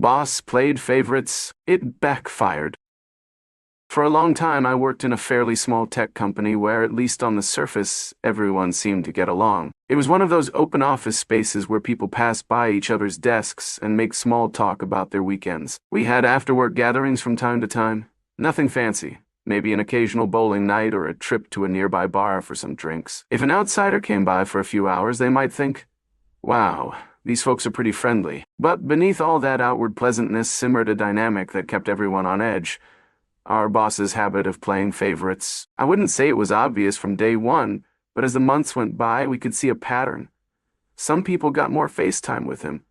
Boss played favorites. It backfired. For a long time, I worked in a fairly small tech company where, at least on the surface, everyone seemed to get along. It was one of those open office spaces where people pass by each other's desks and make small talk about their weekends. We had after-work gatherings from time to time. Nothing fancy. Maybe an occasional bowling night or a trip to a nearby bar for some drinks. If an outsider came by for a few hours, they might think, wow, these folks are pretty friendly. But beneath all that outward pleasantness simmered a dynamic that kept everyone on edge. Our boss's habit of playing favorites. I wouldn't say it was obvious from day one, but as the months went by, we could see a pattern. Some people got more face time with him,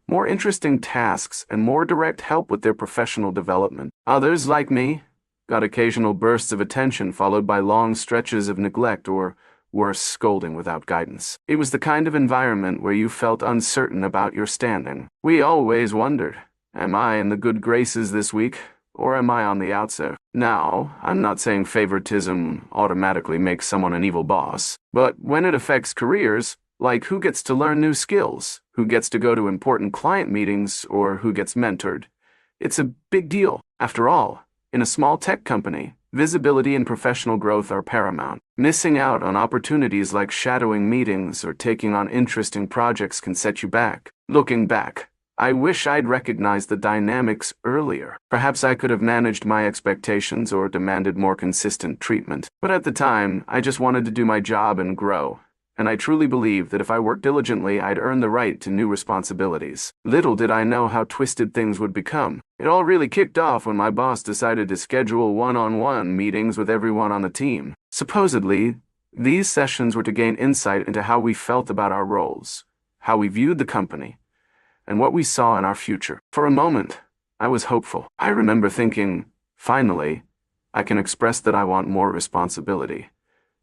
more interesting tasks, and more direct help with their professional development. Others, like me, got occasional bursts of attention followed by long stretches of neglect or, worse, scolding without guidance. It was the kind of environment where you felt uncertain about your standing. We always wondered, am I in the good graces this week? Or am I on the outside? Now, I'm not saying favoritism automatically makes someone an evil boss, but when it affects careers, like who gets to learn new skills, who gets to go to important client meetings, or who gets mentored, it's a big deal. After all, in a small tech company, visibility and professional growth are paramount. Missing out on opportunities like shadowing meetings or taking on interesting projects can set you back. Looking back, I wish I'd recognized the dynamics earlier. Perhaps I could have managed my expectations or demanded more consistent treatment. But at the time, I just wanted to do my job and grow. And I truly believed that if I worked diligently, I'd earn the right to new responsibilities. Little did I know how twisted things would become. It all really kicked off when my boss decided to schedule one-on-one meetings with everyone on the team. Supposedly, these sessions were to gain insight into how we felt about our roles, how we viewed the company, and what we saw in our future. For a moment, I was hopeful. I remember thinking, finally, I can express that I want more responsibility,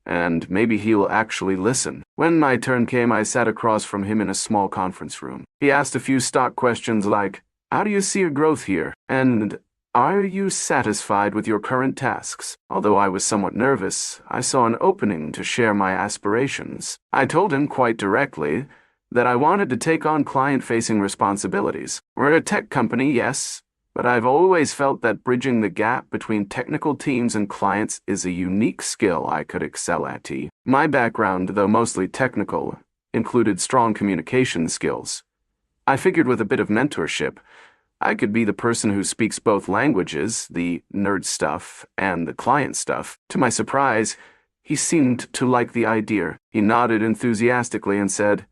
and maybe he'll actually listen. When my turn came, I sat across from him in a small conference room. He asked a few stock questions like, how do you see your growth here? And are you satisfied with your current tasks? Although I was somewhat nervous, I saw an opening to share my aspirations. I told him quite directly that I wanted to take on client-facing responsibilities. We're a tech company, yes, but I've always felt that bridging the gap between technical teams and clients is a unique skill I could excel at. My background, though mostly technical, included strong communication skills. I figured with a bit of mentorship, I could be the person who speaks both languages, the nerd stuff and the client stuff. To my surprise, he seemed to like the idea. He nodded enthusiastically and said,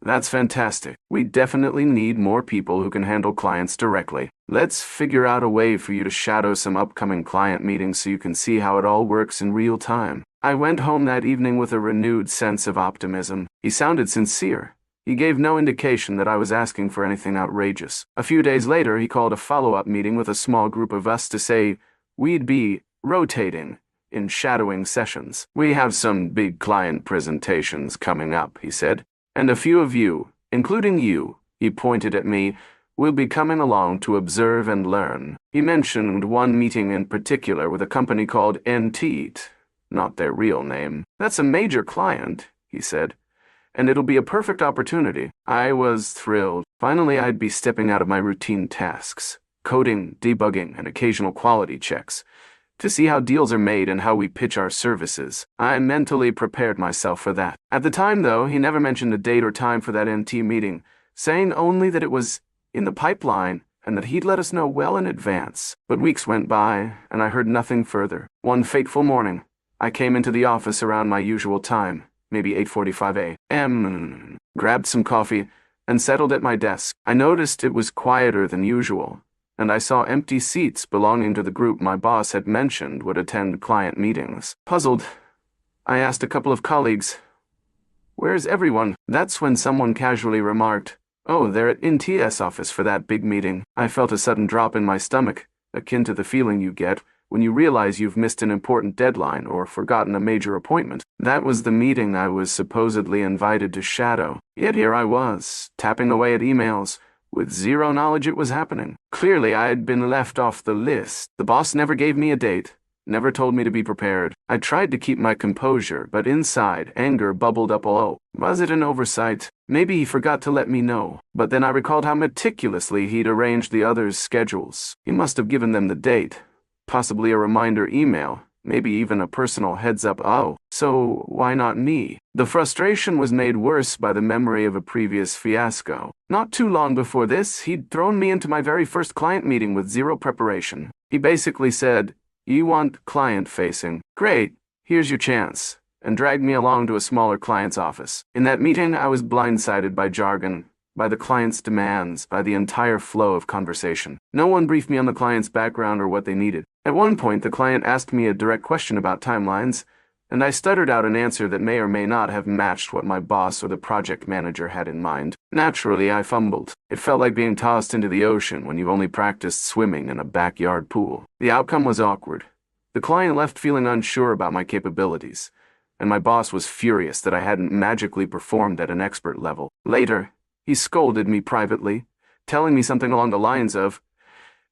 that's fantastic. We definitely need more people who can handle clients directly. Let's figure out a way for you to shadow some upcoming client meetings so you can see how it all works in real time. I went home that evening with a renewed sense of optimism. He sounded sincere. He gave no indication that I was asking for anything outrageous. A few days later, he called a follow-up meeting with a small group of us to say we'd be rotating in shadowing sessions. We have some big client presentations coming up, he said. And a few of you, including you, he pointed at me, will be coming along to observe and learn. He mentioned one meeting in particular with a company called NT, not their real name. That's a major client, he said, and it'll be a perfect opportunity. I was thrilled. Finally, I'd be stepping out of my routine tasks, coding, debugging, and occasional quality checks, to see how deals are made and how we pitch our services. I mentally prepared myself for that. At the time, though, he never mentioned a date or time for that NT meeting, saying only that it was in the pipeline and that he'd let us know well in advance. But weeks went by, and I heard nothing further. One fateful morning, I came into the office around my usual time, maybe 8:45 a.m., grabbed some coffee, and settled at my desk. I noticed it was quieter than usual, and I saw empty seats belonging to the group my boss had mentioned would attend client meetings. Puzzled, I asked a couple of colleagues, where's everyone? That's when someone casually remarked, oh, they're at NTS office for that big meeting. I felt a sudden drop in my stomach, akin to the feeling you get when you realize you've missed an important deadline or forgotten a major appointment. That was the meeting I was supposedly invited to shadow. Yet here I was, tapping away at emails, with zero knowledge it was happening. Clearly, I had been left off the list. The boss never gave me a date, never told me to be prepared. I tried to keep my composure, but inside, anger bubbled up. Oh, was it an oversight? Maybe he forgot to let me know. But then I recalled how meticulously he'd arranged the others' schedules. He must have given them the date, possibly a reminder email, maybe even a personal heads-up. Oh, so why not me? The frustration was made worse by the memory of a previous fiasco. Not too long before this, he'd thrown me into my very first client meeting with zero preparation. He basically said, "You want client-facing? Great, here's your chance," and dragged me along to a smaller client's office. In that meeting, I was blindsided by jargon, by the client's demands, by the entire flow of conversation. No one briefed me on the client's background or what they needed. At one point, the client asked me a direct question about timelines, and I stuttered out an answer that may or may not have matched what my boss or the project manager had in mind. Naturally, I fumbled. It felt like being tossed into the ocean when you've only practiced swimming in a backyard pool. The outcome was awkward. The client left feeling unsure about my capabilities, and my boss was furious that I hadn't magically performed at an expert level. Later, he scolded me privately, telling me something along the lines of,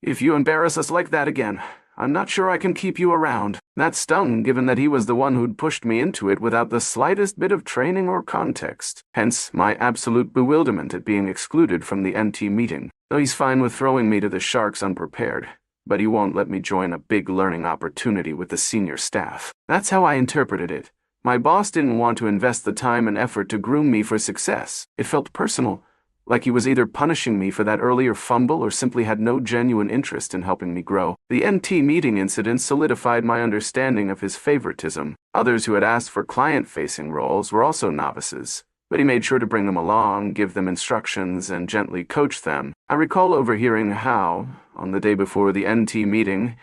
"If you embarrass us like that again, I'm not sure I can keep you around." That stung, given that he was the one who'd pushed me into it without the slightest bit of training or context. Hence, my absolute bewilderment at being excluded from the NT meeting. Though he's fine with throwing me to the sharks unprepared, but he won't let me join a big learning opportunity with the senior staff. That's how I interpreted it. My boss didn't want to invest the time and effort to groom me for success. It felt personal, like he was either punishing me for that earlier fumble or simply had no genuine interest in helping me grow. The NT meeting incident solidified my understanding of his favoritism. Others who had asked for client-facing roles were also novices, but he made sure to bring them along, give them instructions, and gently coach them. I recall overhearing how, on the day before the NT meeting,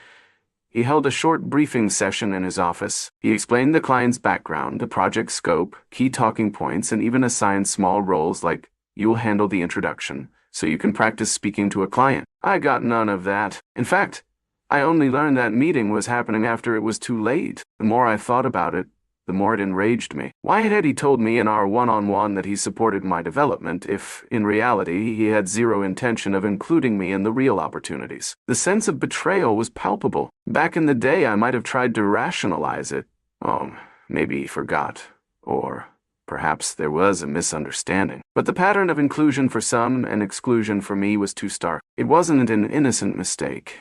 he held a short briefing session in his office. He explained the client's background, the project scope, key talking points, and even assigned small roles like, "You'll handle the introduction, so you can practice speaking to a client." I got none of that. In fact, I only learned that meeting was happening after it was too late. The more I thought about it, the more it enraged me. Why had he told me in our one-on-one that he supported my development if, in reality, he had zero intention of including me in the real opportunities? The sense of betrayal was palpable. Back in the day, I might have tried to rationalize it. Oh, maybe he forgot. Or perhaps there was a misunderstanding. But the pattern of inclusion for some and exclusion for me was too stark. It wasn't an innocent mistake.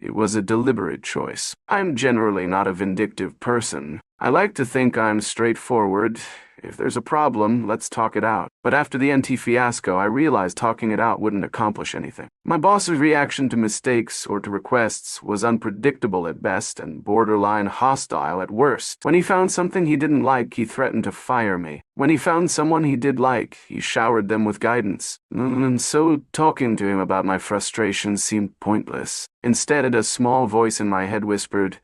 It was a deliberate choice. I'm generally not a vindictive person. I like to think I'm straightforward. If there's a problem, let's talk it out. But after the NT fiasco, I realized talking it out wouldn't accomplish anything. My boss's reaction to mistakes or to requests was unpredictable at best and borderline hostile at worst. When he found something he didn't like, he threatened to fire me. When he found someone he did like, he showered them with guidance. And so talking to him about my frustrations seemed pointless. Instead, a small voice in my head whispered,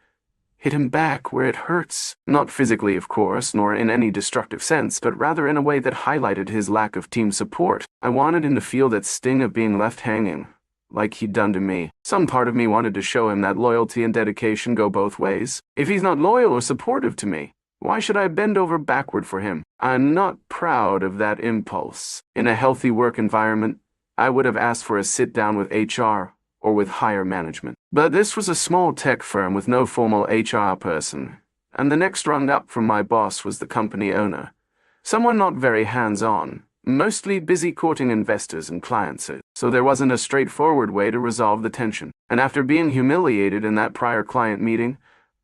"Hit him back where it hurts." Not physically, of course, nor in any destructive sense, but rather in a way that highlighted his lack of team support. I wanted him to feel that sting of being left hanging, like he'd done to me. Some part of me wanted to show him that loyalty and dedication go both ways. If he's not loyal or supportive to me, why should I bend over backward for him? I'm not proud of that impulse. In a healthy work environment, I would have asked for a sit-down with HR or with higher management. But this was a small tech firm with no formal HR person, and the next rung up from my boss was the company owner. Someone not very hands-on, mostly busy courting investors and clients, so there wasn't a straightforward way to resolve the tension. And after being humiliated in that prior client meeting,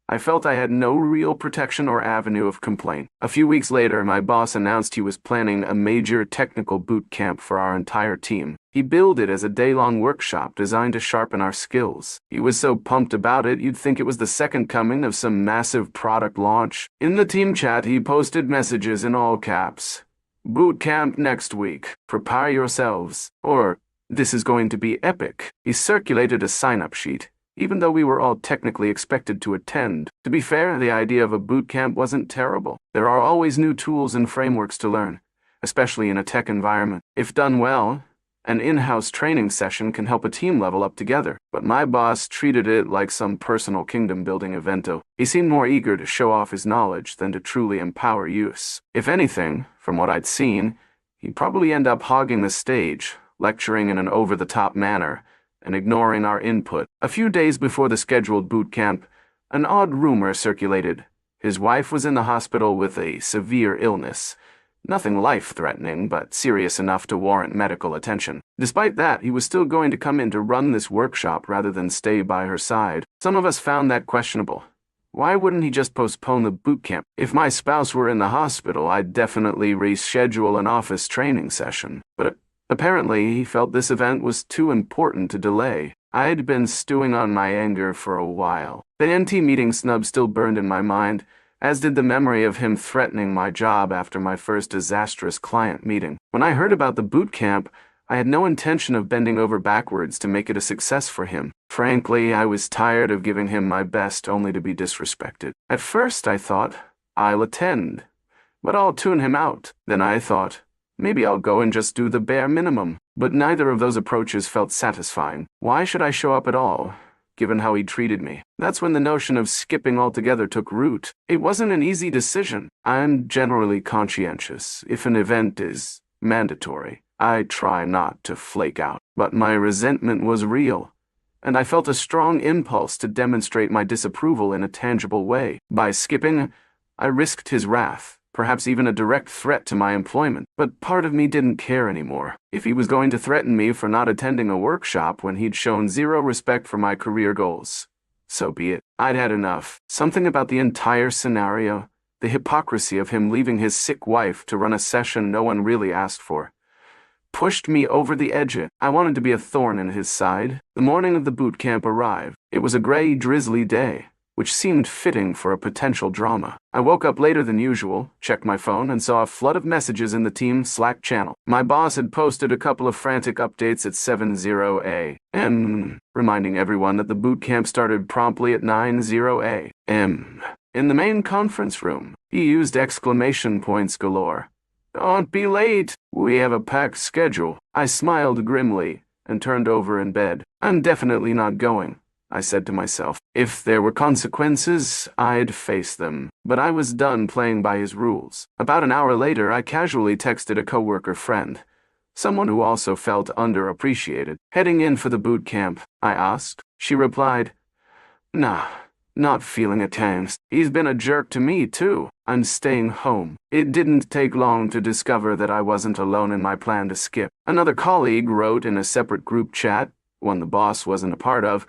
I felt I had no real protection or avenue of complaint. A few weeks later, my boss announced he was planning a major technical boot camp for our entire team. He billed it as a day-long workshop designed to sharpen our skills. He was so pumped about it, you'd think it was the second coming of some massive product launch. In the team chat, he posted messages in all caps. "Boot camp next week. Prepare yourselves." Or, "This is going to be epic." He circulated a sign-up sheet, even though we were all technically expected to attend. To be fair, the idea of a boot camp wasn't terrible. There are always new tools and frameworks to learn, especially in a tech environment. If done well, an in-house training session can help a team level up together. But my boss treated it like some personal kingdom-building evento. He seemed more eager to show off his knowledge than to truly empower use. If anything, from what I'd seen, he'd probably end up hogging the stage, lecturing in an over-the-top manner, and ignoring our input. A few days before the scheduled boot camp, An odd rumor circulated. His wife was in the hospital with a severe illness. Nothing life-threatening, but serious enough to warrant medical attention. Despite that, he was still going to come in to run this workshop rather than stay by her side. Some of us found that questionable. Why wouldn't he just postpone the boot camp? If my spouse were in the hospital, I'd definitely reschedule an office training session. But apparently, he felt this event was too important to delay. I'd been stewing on my anger for a while. The NT meeting snub still burned in my mind, as did the memory of him threatening my job after my first disastrous client meeting. When I heard about the boot camp, I had no intention of bending over backwards to make it a success for him. Frankly, I was tired of giving him my best only to be disrespected. At first, I thought, I'll attend, but I'll tune him out. Then I thought, maybe I'll go and just do the bare minimum. But neither of those approaches felt satisfying. Why should I show up at all, given how he treated me? That's when the notion of skipping altogether took root. It wasn't an easy decision. I'm generally conscientious. If an event is mandatory, I try not to flake out. But my resentment was real, and I felt a strong impulse to demonstrate my disapproval in a tangible way. By skipping, I risked his wrath, perhaps even a direct threat to my employment. But part of me didn't care anymore. If he was going to threaten me for not attending a workshop when he'd shown zero respect for my career goals, so be it. I'd had enough. Something about the entire scenario, the hypocrisy of him leaving his sick wife to run a session no one really asked for, pushed me over the edge. I wanted to be a thorn in his side. The morning of the boot camp arrived. It was a gray, drizzly day, which seemed fitting for a potential drama. I woke up later than usual, checked my phone, and saw a flood of messages in the team Slack channel. My boss had posted a couple of frantic updates at 70 a.m., reminding everyone that the boot camp started promptly at 90 a.m. In the main conference room, he used exclamation points galore. Don't be late. We have a packed schedule. I smiled grimly and turned over in bed. I'm definitely not going, I said to myself. If there were consequences, I'd face them. But I was done playing by his rules. About an hour later, I casually texted a coworker friend, someone who also felt underappreciated. Heading in for the boot camp, I asked. She replied, Nah, not feeling it, thanks. He's been a jerk to me, too. I'm staying home. It didn't take long to discover that I wasn't alone in my plan to skip. Another colleague wrote in a separate group chat, one the boss wasn't a part of,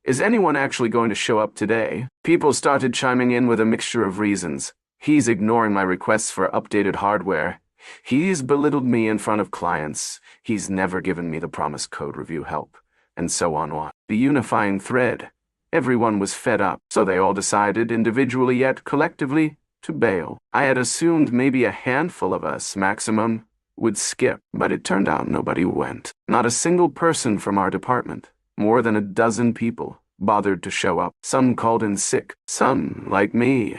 Is anyone actually going to show up today? People started chiming in with a mixture of reasons. He's ignoring my requests for updated hardware. He's belittled me in front of clients. He's never given me the promised code review help. And so on. The unifying thread. Everyone was fed up, so they all decided, individually yet collectively, to bail. I had assumed maybe a handful of us, maximum, would skip, but it turned out nobody went. Not a single person from our department, more than a dozen people, bothered to show up. Some called in sick. Some, like me,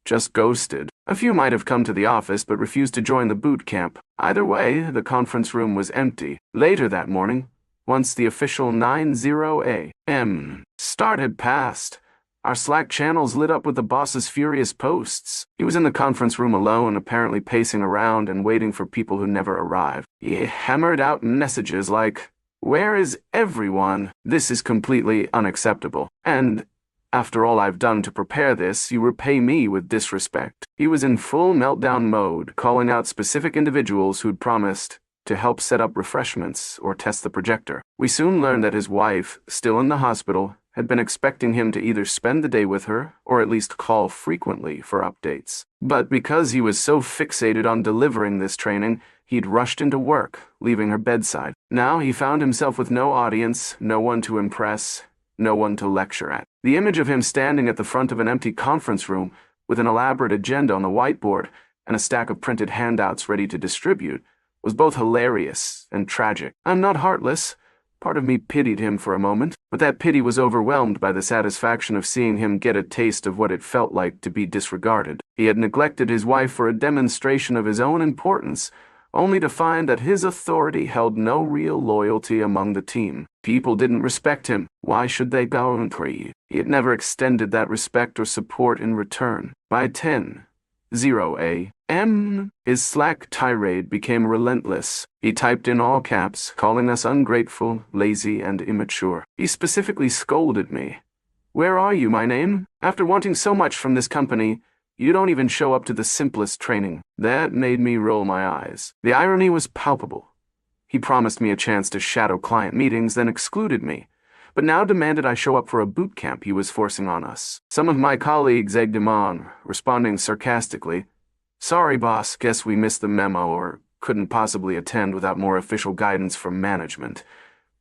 just ghosted. A few might have come to the office but refused to join the boot camp. Either way, the conference room was empty. Later that morning, once the official 90 a.m. start had passed, our Slack channels lit up with the boss's furious posts. He was in the conference room alone, apparently pacing around and waiting for people who never arrived. He hammered out messages like, Where is everyone? This is completely unacceptable. And after all I've done to prepare this, you repay me with disrespect. He was in full meltdown mode, calling out specific individuals who'd promised to help set up refreshments or test the projector. We soon learned that his wife, still in the hospital, had been expecting him to either spend the day with her or at least call frequently for updates. But because he was so fixated on delivering this training, he'd rushed into work, leaving her bedside. Now he found himself with no audience, no one to impress, no one to lecture at. The image of him standing at the front of an empty conference room with an elaborate agenda on the whiteboard and a stack of printed handouts ready to distribute was both hilarious and tragic. I'm not heartless. Part of me pitied him for a moment, but that pity was overwhelmed by the satisfaction of seeing him get a taste of what it felt like to be disregarded. He had neglected his wife for a demonstration of his own importance, only to find that his authority held no real loyalty among the team. People didn't respect him. Why should they go free? He had never extended that respect or support in return. By 10:00 a.m., his Slack tirade became relentless. He typed in all caps, calling us ungrateful, lazy, and immature. He specifically scolded me, Where are you, my name? After wanting so much from this company, you don't even show up to the simplest training." That made me roll my eyes. The irony was palpable. He promised me a chance to shadow client meetings, then excluded me, but now demanded I show up for a boot camp he was forcing on us. Some of my colleagues egged him on, responding sarcastically, "Sorry, boss, guess we missed the memo or couldn't possibly attend without more official guidance from management,"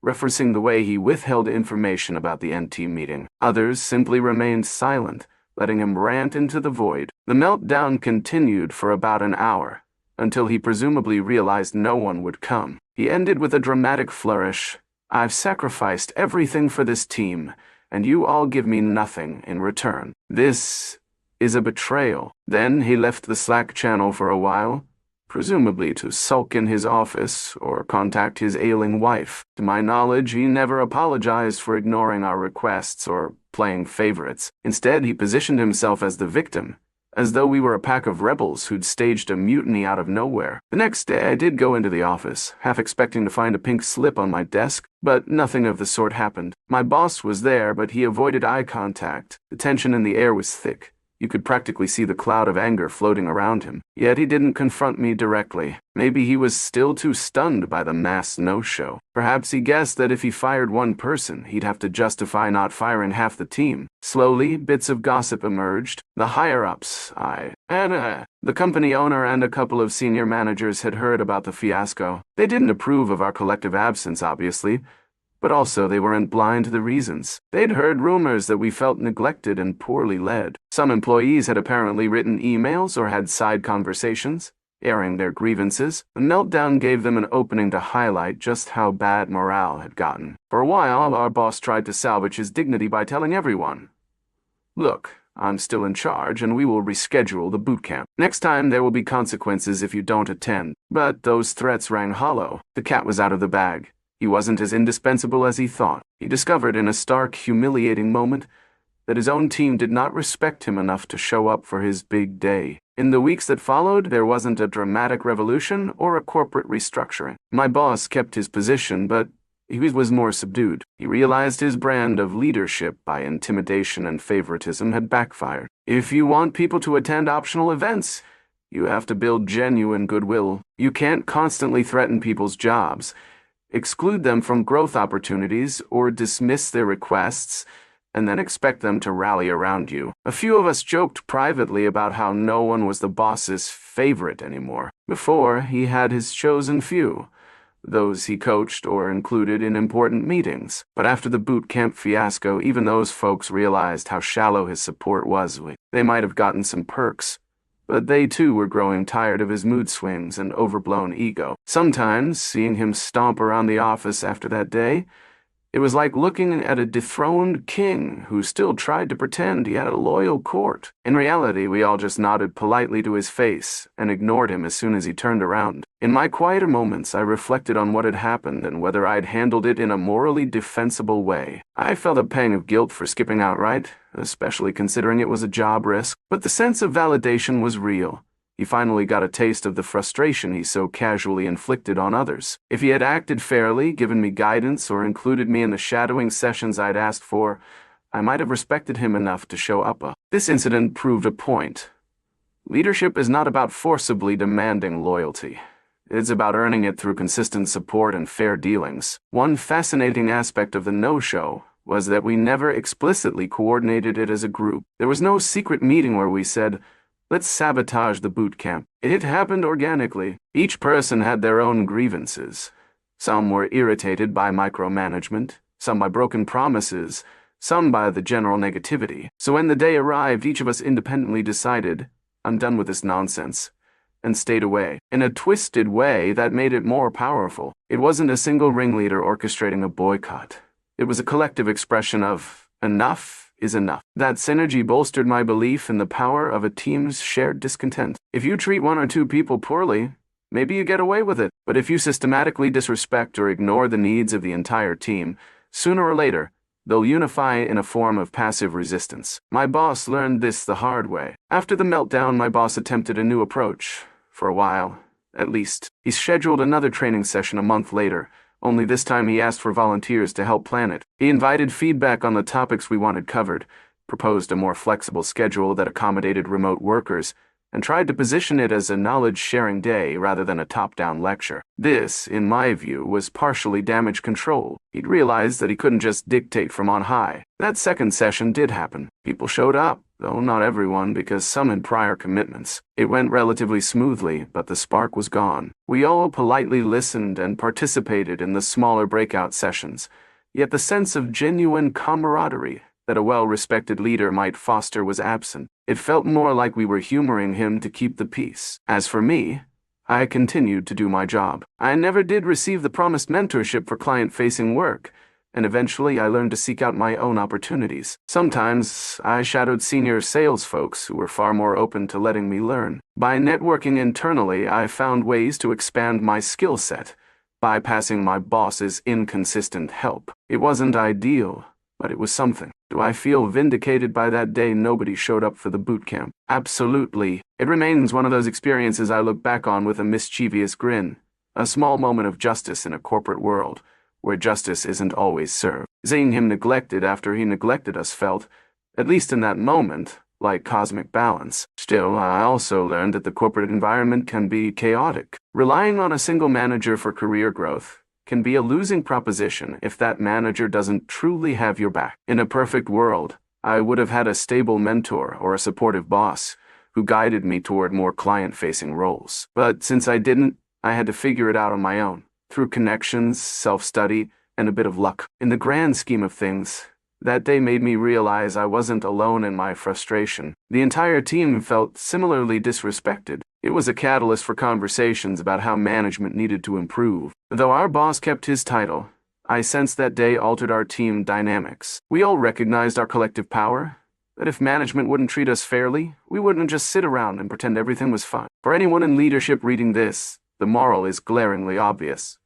referencing the way he withheld information about the NT meeting. Others simply remained silent, letting him rant into the void. The meltdown continued for about an hour, until he presumably realized no one would come. He ended with a dramatic flourish. "I've sacrificed everything for this team, and you all give me nothing in return. This is a betrayal." Then he left the Slack channel for a while, presumably to sulk in his office or contact his ailing wife. To my knowledge, he never apologized for ignoring our requests or playing favorites. Instead, he positioned himself as the victim, as though we were a pack of rebels who'd staged a mutiny out of nowhere. The next day, I did go into the office, half expecting to find a pink slip on my desk, but nothing of the sort happened. My boss was there, but he avoided eye contact. The tension in the air was thick. You could practically see the cloud of anger floating around him. Yet he didn't confront me directly. Maybe he was still too stunned by the mass no-show. Perhaps he guessed that if he fired one person, he'd have to justify not firing half the team. Slowly, bits of gossip emerged. The higher-ups, the company owner and a couple of senior managers had heard about the fiasco. They didn't approve of our collective absence, obviously, but also they weren't blind to the reasons. They'd heard rumors that we felt neglected and poorly led. Some employees had apparently written emails or had side conversations, airing their grievances. The meltdown gave them an opening to highlight just how bad morale had gotten. For a while, our boss tried to salvage his dignity by telling everyone, "Look, I'm still in charge and we will reschedule the boot camp. Next time there will be consequences if you don't attend." But those threats rang hollow. The cat was out of the bag. He wasn't as indispensable as he thought. He discovered in a stark, humiliating moment that his own team did not respect him enough to show up for his big day. In the weeks that followed, there wasn't a dramatic revolution or a corporate restructuring. My boss kept his position, but he was more subdued. He realized his brand of leadership by intimidation and favoritism had backfired. If you want people to attend optional events, you have to build genuine goodwill. You can't constantly threaten people's jobs, exclude them from growth opportunities, or dismiss their requests, and then expect them to rally around you. A few of us joked privately about how no one was the boss's favorite anymore. Before, he had his chosen few, those he coached or included in important meetings. But after the boot camp fiasco, even those folks realized how shallow his support was. They might have gotten some perks, but they too were growing tired of his mood swings and overblown ego. Sometimes, seeing him stomp around the office after that day, it was like looking at a dethroned king who still tried to pretend he had a loyal court. In reality, we all just nodded politely to his face and ignored him as soon as he turned around. In my quieter moments, I reflected on what had happened and whether I'd handled it in a morally defensible way. I felt a pang of guilt for skipping outright, especially considering it was a job risk, but the sense of validation was real. He finally got a taste of the frustration he so casually inflicted on others. If he had acted fairly, given me guidance, or included me in the shadowing sessions I'd asked for, I might have respected him enough to show up. This incident proved a point. Leadership is not about forcibly demanding loyalty. It's about earning it through consistent support and fair dealings. One fascinating aspect of the no-show was that we never explicitly coordinated it as a group. There was no secret meeting where we said, "Let's sabotage the boot camp." It happened organically. Each person had their own grievances. Some were irritated by micromanagement, some by broken promises, some by the general negativity. So when the day arrived, each of us independently decided, "I'm done with this nonsense," and stayed away. In a twisted way that made it more powerful. It wasn't a single ringleader orchestrating a boycott. It was a collective expression of, enough is enough. That synergy bolstered my belief in the power of a team's shared discontent. If you treat one or two people poorly, maybe you get away with it. But if you systematically disrespect or ignore the needs of the entire team, sooner or later, they'll unify in a form of passive resistance. My boss learned this the hard way. After the meltdown, my boss attempted a new approach. For a while, at least. He scheduled another training session a month later, only this time he asked for volunteers to help plan it. He invited feedback on the topics we wanted covered, proposed a more flexible schedule that accommodated remote workers, and tried to position it as a knowledge-sharing day rather than a top-down lecture. This, in my view, was partially damage control. He'd realized that he couldn't just dictate from on high. That second session did happen. People showed up, though not everyone, because some had prior commitments. It went relatively smoothly, but the spark was gone. We all politely listened and participated in the smaller breakout sessions, yet the sense of genuine camaraderie that a well-respected leader might foster was absent. It felt more like we were humoring him to keep the peace. As for me, I continued to do my job. I never did receive the promised mentorship for client-facing work, and eventually I learned to seek out my own opportunities. Sometimes I shadowed senior sales folks who were far more open to letting me learn. By networking internally, I found ways to expand my skill set, bypassing my boss's inconsistent help. It wasn't ideal, but it was something. Do I feel vindicated by that day nobody showed up for the boot camp? Absolutely. It remains one of those experiences I look back on with a mischievous grin. A small moment of justice in a corporate world, where justice isn't always served. Seeing him neglected after he neglected us felt, at least in that moment, like cosmic balance. Still, I also learned that the corporate environment can be chaotic. Relying on a single manager for career growth can be a losing proposition if that manager doesn't truly have your back. In a perfect world, I would have had a stable mentor or a supportive boss who guided me toward more client-facing roles. But since I didn't, I had to figure it out on my own, through connections, self-study, and a bit of luck. In the grand scheme of things, that day made me realize I wasn't alone in my frustration. The entire team felt similarly disrespected. It was a catalyst for conversations about how management needed to improve. Though our boss kept his title, I sensed that day altered our team dynamics. We all recognized our collective power, that if management wouldn't treat us fairly, we wouldn't just sit around and pretend everything was fine. For anyone in leadership reading this, the moral is glaringly obvious.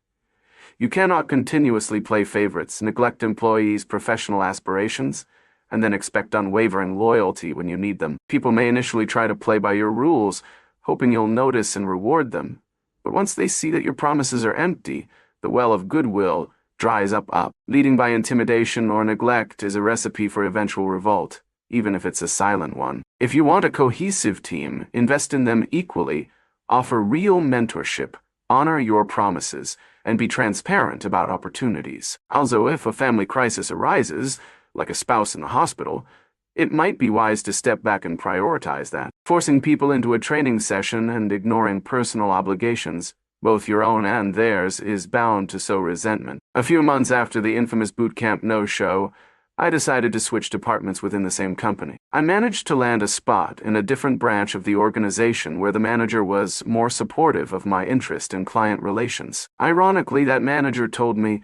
You cannot continuously play favorites, neglect employees' professional aspirations, and then expect unwavering loyalty when you need them. People may initially try to play by your rules, hoping you'll notice and reward them. But once they see that your promises are empty, the well of goodwill dries up. Leading by intimidation or neglect is a recipe for eventual revolt, even if it's a silent one. If you want a cohesive team, invest in them equally, offer real mentorship, honor your promises, and be transparent about opportunities. Also, if a family crisis arises, like a spouse in the hospital, it might be wise to step back and prioritize that. Forcing people into a training session and ignoring personal obligations, both your own and theirs, is bound to sow resentment. A few months after the infamous boot camp no-show, I decided to switch departments within the same company. I managed to land a spot in a different branch of the organization where the manager was more supportive of my interest in client relations. Ironically, that manager told me,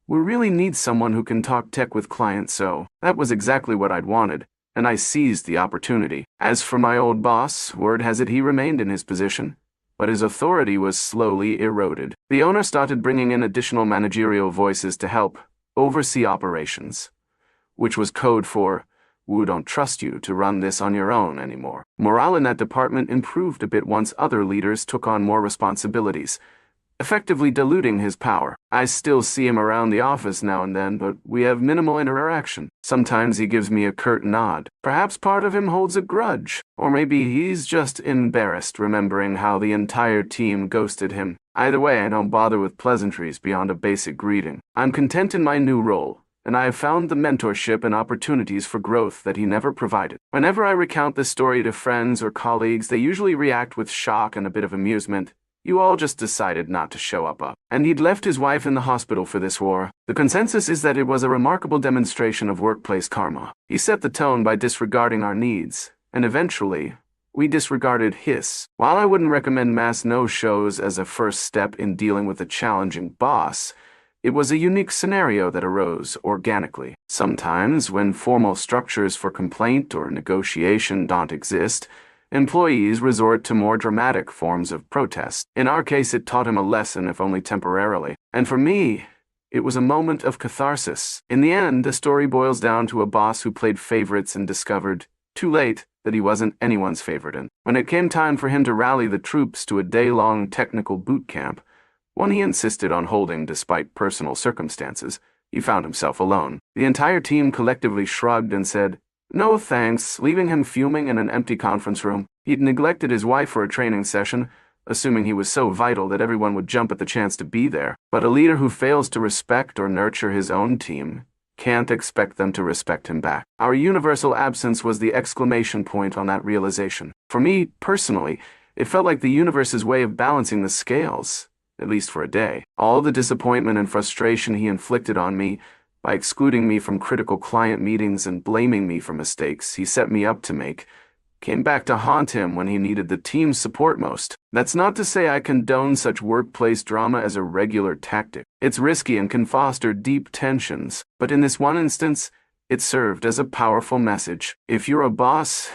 "We really need someone who can talk tech with clients," so that was exactly what I'd wanted, and I seized the opportunity. As for my old boss, word has it he remained in his position, but his authority was slowly eroded. The owner started bringing in additional managerial voices to help oversee operations, which was code for, "We don't trust you to run this on your own anymore." Morale in that department improved a bit once other leaders took on more responsibilities, effectively diluting his power. I still see him around the office now and then, but we have minimal interaction. Sometimes he gives me a curt nod. Perhaps part of him holds a grudge, or maybe he's just embarrassed remembering how the entire team ghosted him. Either way, I don't bother with pleasantries beyond a basic greeting. I'm content in my new role, and I have found the mentorship and opportunities for growth that he never provided. Whenever I recount this story to friends or colleagues, they usually react with shock and a bit of amusement. "You all just decided not to show up." And he'd left his wife in the hospital for this war. The consensus is that it was a remarkable demonstration of workplace karma. He set the tone by disregarding our needs, and eventually, we disregarded his. While I wouldn't recommend mass no-shows as a first step in dealing with a challenging boss, it was a unique scenario that arose organically. Sometimes, when formal structures for complaint or negotiation don't exist, employees resort to more dramatic forms of protest. In our case, it taught him a lesson, if only temporarily. And for me, it was a moment of catharsis. In the end, the story boils down to a boss who played favorites and discovered, too late, that he wasn't anyone's favorite. And when it came time for him to rally the troops to a day-long technical boot camp, one he insisted on holding despite personal circumstances. He found himself alone. The entire team collectively shrugged and said, "No thanks," leaving him fuming in an empty conference room. He'd neglected his wife for a training session, assuming he was so vital that everyone would jump at the chance to be there. But a leader who fails to respect or nurture his own team can't expect them to respect him back. Our universal absence was the exclamation point on that realization. For me, personally, it felt like the universe's way of balancing the scales, at least for a day. All the disappointment and frustration he inflicted on me by excluding me from critical client meetings and blaming me for mistakes he set me up to make came back to haunt him when he needed the team's support most. That's not to say I condone such workplace drama as a regular tactic. It's risky and can foster deep tensions, but in this one instance, it served as a powerful message. If you're a boss,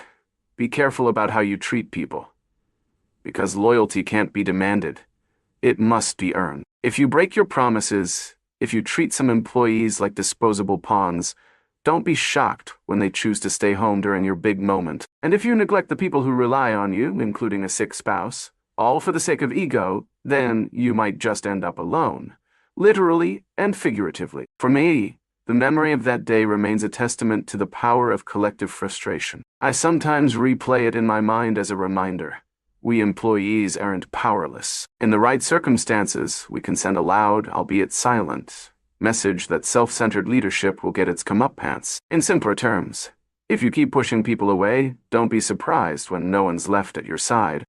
be careful about how you treat people, because loyalty can't be demanded. It must be earned. If you break your promises, if you treat some employees like disposable pawns, don't be shocked when they choose to stay home during your big moment. And if you neglect the people who rely on you, including a sick spouse, all for the sake of ego, then you might just end up alone, literally and figuratively. For me, the memory of that day remains a testament to the power of collective frustration. I sometimes replay it in my mind as a reminder. We employees aren't powerless. In the right circumstances, we can send a loud, albeit silent, message that self-centered leadership will get its comeuppance. In simpler terms, if you keep pushing people away, don't be surprised when no one's left at your side.